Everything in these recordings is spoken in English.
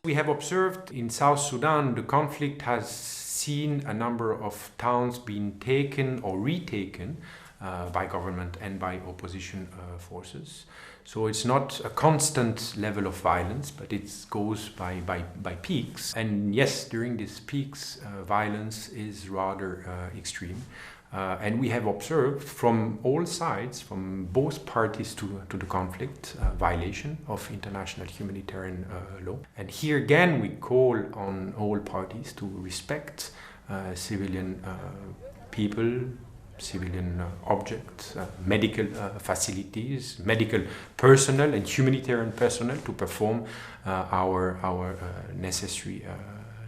We have observed in South Sudan, the conflict has seen a number of towns being taken or retaken by government and by opposition forces. So it's not a constant level of violence, but it goes by peaks. And yes, during these peaks, violence is rather extreme. And we have observed from all sides, from both parties to the conflict, violation of international humanitarian law. And here again, we call on all parties to respect civilian people, civilian objects, medical facilities, medical personnel and humanitarian personnel to perform our necessary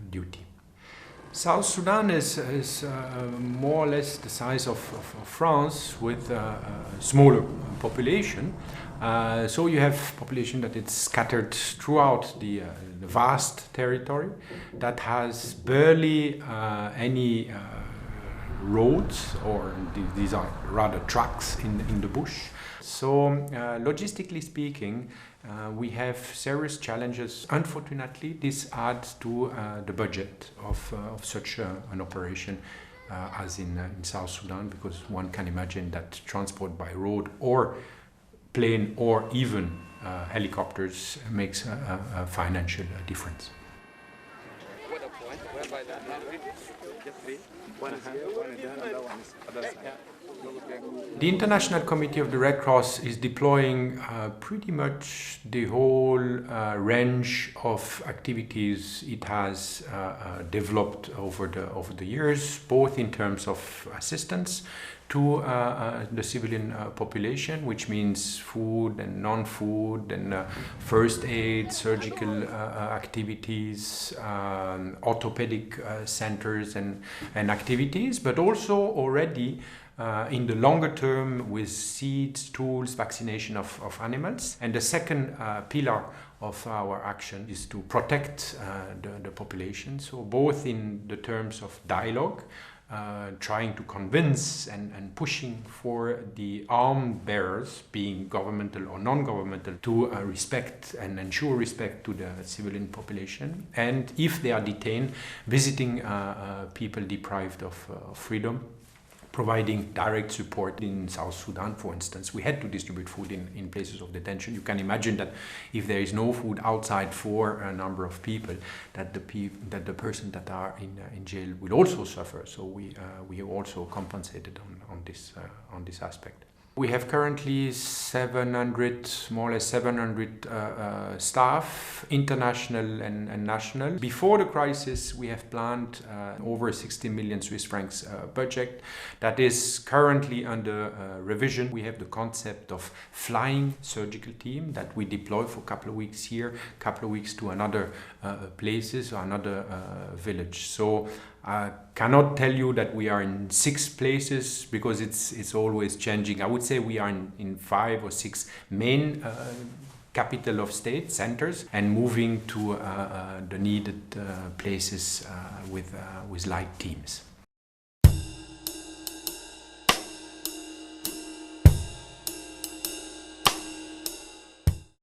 duty. South Sudan is more or less the size of France with a smaller population. So you have population that is scattered throughout the vast territory that has barely any roads, or these are rather tracks in the bush. So logistically speaking, we have serious challenges. Unfortunately, this adds to the budget of such an operation as in South Sudan, because one can imagine that transport by road or plane or even helicopters makes a financial difference. The International Committee of the Red Cross is deploying pretty much the whole range of activities it has developed over the years, both in terms of assistance to the civilian population, which means food and non-food and first aid, surgical activities, orthopedic centers and activities, but also already in the longer term with seeds, tools, vaccination of animals. And the second pillar of our action is to protect the population. So both in the terms of dialogue, trying to convince and pushing for the arm bearers, being governmental or non-governmental, to respect and ensure respect to the civilian population. And if they are detained, visiting people deprived of freedom, providing direct support. In South Sudan, for instance, we had to distribute food in places of detention. You can imagine that if there is no food outside for a number of people, that the person that are in jail will also suffer. So we have also compensated on this aspect. We have currently 700, more or less 700 staff, international and national. Before the crisis, we have planned over 60 million Swiss francs budget that is currently under revision. We have the concept of flying surgical team that we deploy for a couple of weeks here, a couple of weeks to another places or another village. So I cannot tell you that we are in 6 places because it's always changing. I would say we are in 5 or 6 main capital of state centers and moving to the needed places with light teams.